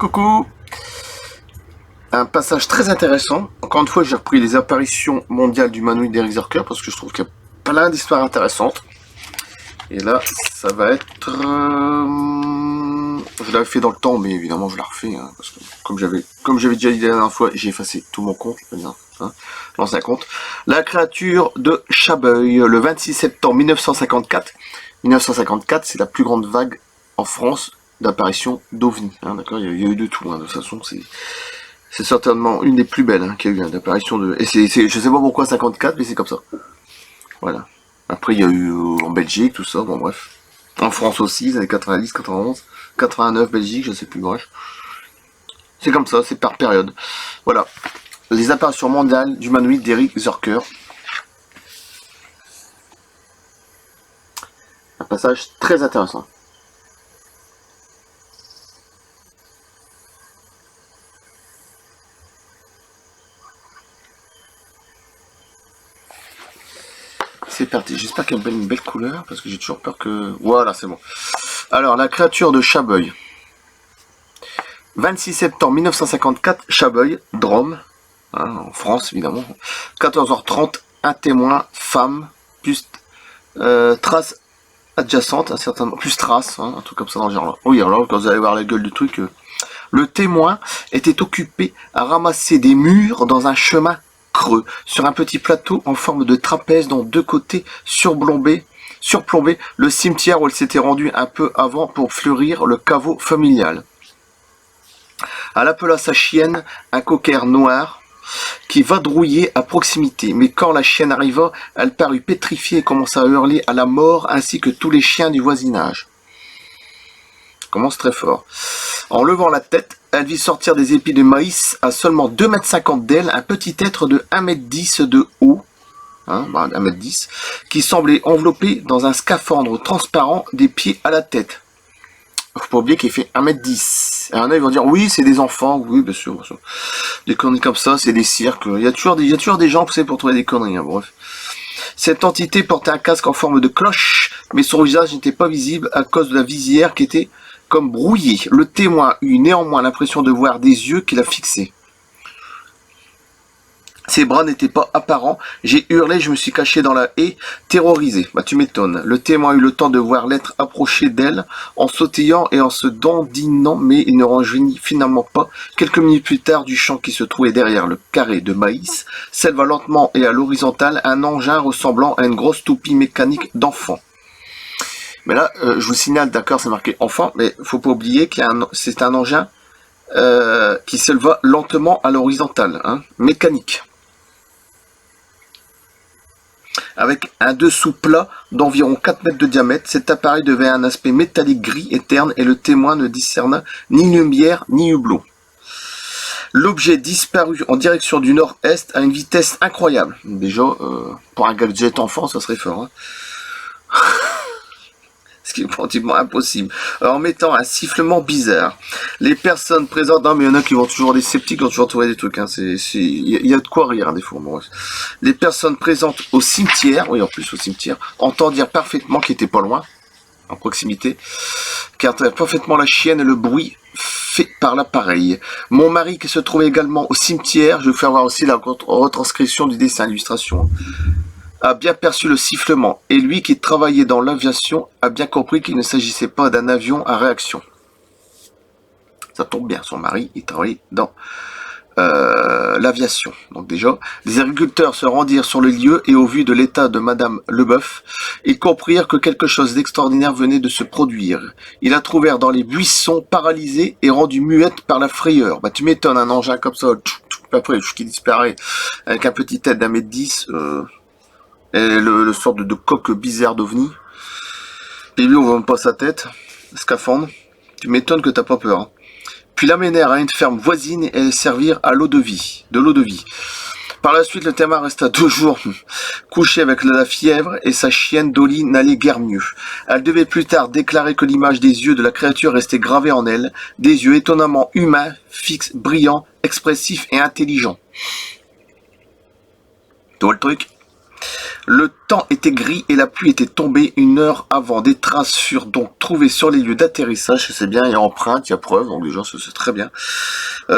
Coucou. Un passage très intéressant. Encore une fois, j'ai repris les apparitions mondiales du Manouille d'Eric Zerker parce que je trouve qu'il y a plein d'histoires intéressantes. Et là, ça va être... Je l'avais fait dans le temps, mais évidemment, je la refais. Hein, parce que comme j'avais déjà dit la dernière fois, j'ai effacé tout mon compte. Hein, l'ancien compte. La créature de Chabeuil, le 26 septembre 1954. 1954, c'est la plus grande vague en France d'apparition d'OVNI. Hein, d'accord, il y a eu de tout. Hein, de toute façon, c'est certainement une des plus belles hein, qu'il y a eu, d'apparition de... Et je sais pas pourquoi 54, mais c'est comme ça. Voilà. Après, il y a eu en Belgique, tout ça, bon bref. En France aussi, les années 90, 91, 89, Belgique, je sais plus, bref. C'est comme ça, c'est par période. Voilà. Les apparitions mondiales du humanoïde d'Eric Zerker. Un passage très intéressant. C'est parti, j'espère qu'il y a une belle couleur, parce que j'ai toujours peur que... Voilà, c'est bon. Alors, la créature de Chabeuil. 26 septembre 1954, Chabeuil, Drôme, hein, en France évidemment. 14h30, un témoin, femme, plus trace adjacente, un certain plus trace, hein, un truc comme ça dans le genre là. Oui, alors quand vous allez voir la gueule du truc, le témoin était occupé à ramasser des murs dans un chemin creux, sur un petit plateau en forme de trapèze dont deux côtés surplombés le cimetière où elle s'était rendue un peu avant pour fleurir le caveau familial. Elle appela sa chienne un cocker noir qui vadrouillait à proximité. Mais quand la chienne arriva, elle parut pétrifiée et commença à hurler à la mort ainsi que tous les chiens du voisinage. Ça commence très fort. En levant la tête, elle vit sortir des épis de maïs à seulement 2,50 m d'elle, un petit être de 1,10 m de haut, 1,10 m, qui semblait enveloppé dans un scaphandre transparent des pieds à la tête. Faut pas oublier qu'il fait 1,10 m. Et un ils vont dire, oui, c'est des enfants, oui, bien sûr. Des conneries comme ça, c'est des cirques. Il y a toujours des gens, vous savez, pour trouver des conneries, hein, bref. Cette entité portait un casque en forme de cloche, mais son visage n'était pas visible à cause de la visière qui était comme brouillée. Le témoin eut néanmoins l'impression de voir des yeux qui la fixaient. Ses bras n'étaient pas apparents. J'ai hurlé, je me suis caché dans la haie, terrorisé. Bah tu m'étonnes. Le témoin eut le temps de voir l'être approcher d'elle, en sautillant et en se dandinant, mais il ne rejoignit finalement pas. Quelques minutes plus tard, du champ qui se trouvait derrière le carré de maïs, s'éleva lentement et à l'horizontale un engin ressemblant à une grosse toupie mécanique d'enfant. Mais là, je vous signale, d'accord, c'est marqué enfant, mais faut pas oublier qu'il y a c'est un engin qui s'éleva lentement à l'horizontale, hein, mécanique. Avec un dessous plat d'environ 4 mètres de diamètre, cet appareil devait un aspect métallique gris et terne et le témoin ne discerna ni lumière ni hublot. L'objet disparut en direction du nord-est à une vitesse incroyable. Déjà, pour un gadget enfant, ça serait fort. Hein. Ce qui est pratiquement impossible, en mettant un sifflement bizarre. Les personnes présentes, non mais il y en a qui vont toujours, des sceptiques qui vont toujours trouver des trucs, hein, il y a de quoi rire hein, des fois. Bon, les personnes présentes au cimetière, oui en plus au cimetière, entendirent parfaitement qu'il était pas loin, en proximité, car parfaitement la chienne et le bruit fait par l'appareil. Mon mari qui se trouvait également au cimetière, je vais vous faire voir aussi la retranscription du dessin illustration, a bien perçu le sifflement, et lui qui travaillait dans l'aviation a bien compris qu'il ne s'agissait pas d'un avion à réaction. Ça tombe bien, son mari, il travaillait dans l'aviation. Donc déjà, les agriculteurs se rendirent sur le lieu et au vu de l'état de Madame Leboeuf, ils comprirent que quelque chose d'extraordinaire venait de se produire. Ils la trouvèrent dans les buissons, paralysée et rendue muette par la frayeur. Bah tu m'étonnes, un engin comme ça, après qui disparaît avec un petit tête d'1,10 m, et le sort de coque bizarre d'OVNI. Et lui, on voit même pas sa tête. Scaphandre. Tu m'étonnes que t'as pas peur. Hein. Puis l'amenèrent à une ferme voisine et les servirent à l'eau de vie. Par la suite, le témoin resta 2 jours couché avec la fièvre et sa chienne Dolly n'allait guère mieux. Elle devait plus tard déclarer que l'image des yeux de la créature restait gravée en elle. Des yeux étonnamment humains, fixes, brillants, expressifs et intelligents. Tu vois le truc ? Le temps était gris et la pluie était tombée 1 heure avant. Des traces furent donc trouvées sur les lieux d'atterrissage. C'est bien, il y a empreinte, il y a preuve, donc déjà c'est très bien.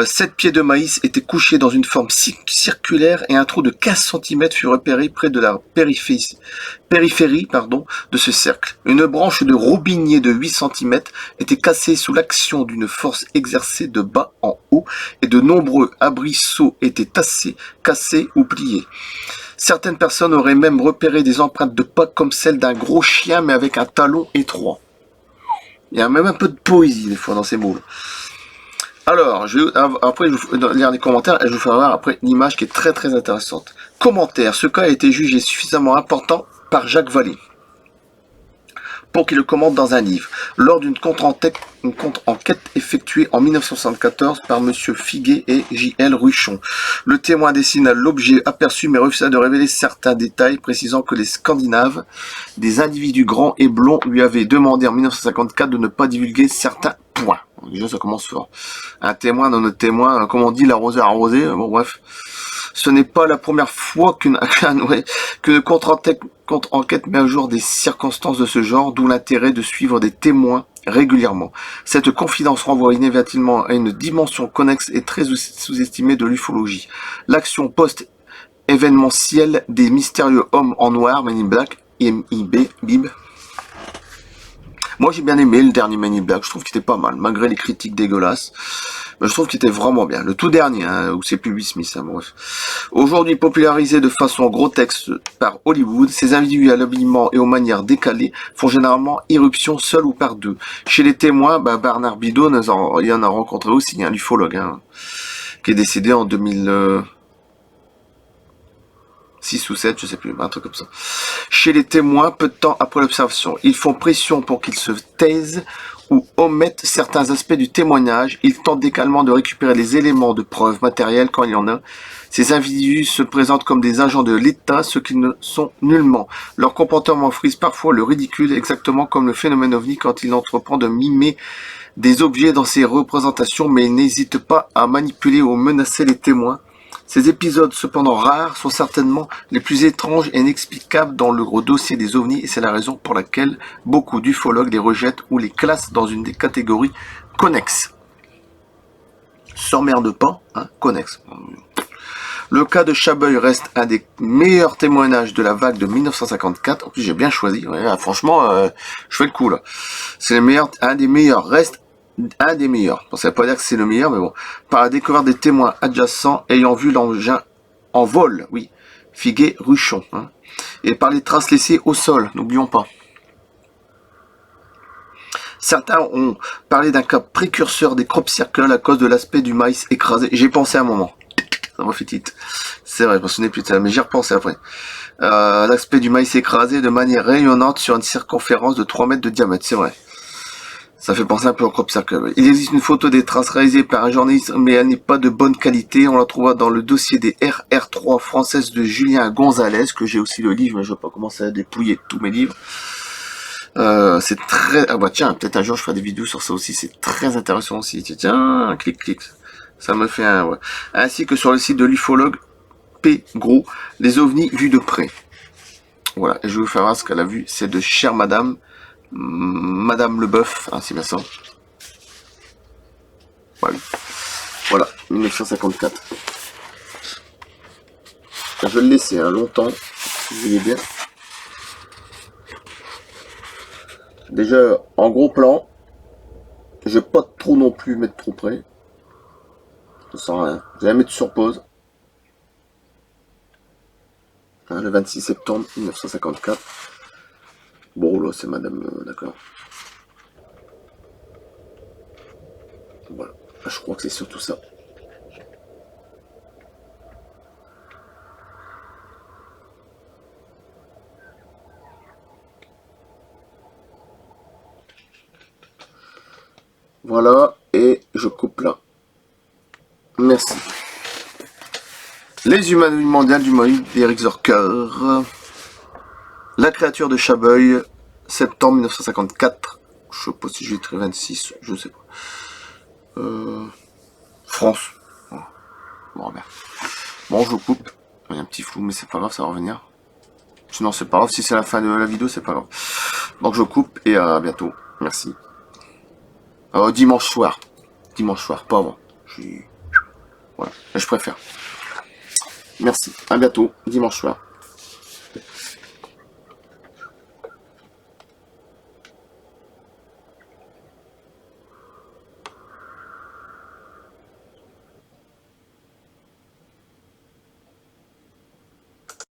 7 pieds de maïs étaient couchés dans une forme circulaire et un trou de 15 cm fut repéré près de la périphérie de ce cercle. Une branche de robinier de 8 cm était cassée sous l'action d'une force exercée de bas en haut et de nombreux abrisseaux étaient cassés ou pliés. Certaines personnes auraient même repéré des empreintes de pas comme celles d'un gros chien mais avec un talon étroit. Il y a même un peu de poésie des fois dans ces mots. Alors, après je vais lire les commentaires et je vous ferai voir après l'image qui est très très intéressante. Commentaire. Ce cas a été jugé suffisamment important par Jacques Vallée pour qu'il le commente dans un livre, lors d'une contre-enquête effectuée en 1974 par M. Figuet et J.L. Ruchon. Le témoin dessina l'objet aperçu mais refusa de révéler certains détails, précisant que les Scandinaves, des individus grands et blonds, lui avaient demandé en 1954 de ne pas divulguer certains points. Déjà ça commence fort. Un témoin dans notre témoin, comme on dit, l'arroseur arrosé, bon bref. Ce n'est pas la première fois qu'une contre-enquête met à jour des circonstances de ce genre, d'où l'intérêt de suivre des témoins régulièrement. Cette confidence renvoie inévitablement à une dimension connexe et très sous-estimée de l'ufologie. L'action post-événementielle des mystérieux hommes en noir, Men in Black, MIB. Moi j'ai bien aimé le dernier Men in Black, je trouve qu'il était pas mal, malgré les critiques dégueulasses. Mais je trouve qu'il était vraiment bien. Le tout dernier, où c'est plus Will Smith, bref. Aujourd'hui popularisé de façon grotesque par Hollywood, ces individus à l'habillement et aux manières décalées font généralement irruption seuls ou par deux. Chez les témoins, Bernard Bidot, il y en a rencontré aussi, l'ufologue, qui est décédé en 2006 ou 7, je sais plus, un truc comme ça. Chez les témoins, peu de temps après l'observation, ils font pression pour qu'ils se taisent ou omettent certains aspects du témoignage. Ils tentent également de récupérer les éléments de preuve matérielle quand il y en a. Ces individus se présentent comme des agents de l'État, ce qu'ils ne sont nullement. Leur comportement frise parfois le ridicule, exactement comme le phénomène OVNI quand il entreprend de mimer des objets dans ses représentations, mais il n'hésite pas à manipuler ou menacer les témoins. Ces épisodes, cependant rares, sont certainement les plus étranges et inexplicables dans le gros dossier des ovnis, et c'est la raison pour laquelle beaucoup d'ufologues les rejettent ou les classent dans une des catégories connexes. S'emmerde pas, connexe. Le cas de Chabeuil reste un des meilleurs témoignages de la vague de 1954. En plus, j'ai bien choisi. Ouais, franchement, je fais le coup là. C'est un des meilleurs. Reste un des meilleurs. Bon, ça veut pas dire que c'est le meilleur, mais bon. Par la découverte des témoins adjacents ayant vu l'engin en vol, oui. Figuet, Ruchon. Et par les traces laissées au sol, n'oublions pas. Certains ont parlé d'un cas précurseur des crop circles à cause de l'aspect du maïs écrasé. J'ai pensé à un moment. Ça m'a fait titre. C'est vrai, je me souvenais plus de ça, mais j'y repensé après. L'aspect du maïs écrasé de manière rayonnante sur une circonférence de 3 mètres de diamètre, c'est vrai. Ça fait penser un peu au crop circle. Il existe une photo des traces réalisées par un journaliste, mais elle n'est pas de bonne qualité. On la trouva dans le dossier des RR3 françaises de Julien Gonzalez, que j'ai aussi le livre, mais je vais pas commencer à dépouiller tous mes livres. C'est très... Ah bah tiens, peut-être un jour je ferai des vidéos sur ça aussi, c'est très intéressant aussi. Tiens, clic. Ça me fait un... Ouais. Ainsi que sur le site de l'ufologue P. Gros, les ovnis vus de près. Voilà, et je vais vous faire voir ce qu'elle a vu. C'est de chère Madame Leboeuf, c'est bien ça. Voilà, 1954. Je vais le laisser longtemps, si vous voulez bien. Déjà, en gros plan, je vais pas trop non plus mettre trop près. Ça sert à rien. Je vais la mettre sur pause. Le 26 septembre 1954. Bon, là, c'est madame, d'accord. Voilà. Je crois que c'est surtout ça. Voilà, et je coupe là. Merci. Les humanoïdes mondiales du Moïse d'Eric Zorker. La créature de Chabeuil, septembre 1954. Je sais pas si je vais écrire 26, je sais pas. France. Bon, bien. Bon, je coupe. Il y a un petit flou, mais c'est pas grave, ça va revenir. Sinon, c'est pas grave. Si c'est la fin de la vidéo, c'est pas grave. Donc, je coupe et à bientôt. Merci. Dimanche soir. Dimanche soir, pas avant. Voilà, je préfère. Merci. À bientôt. Dimanche soir.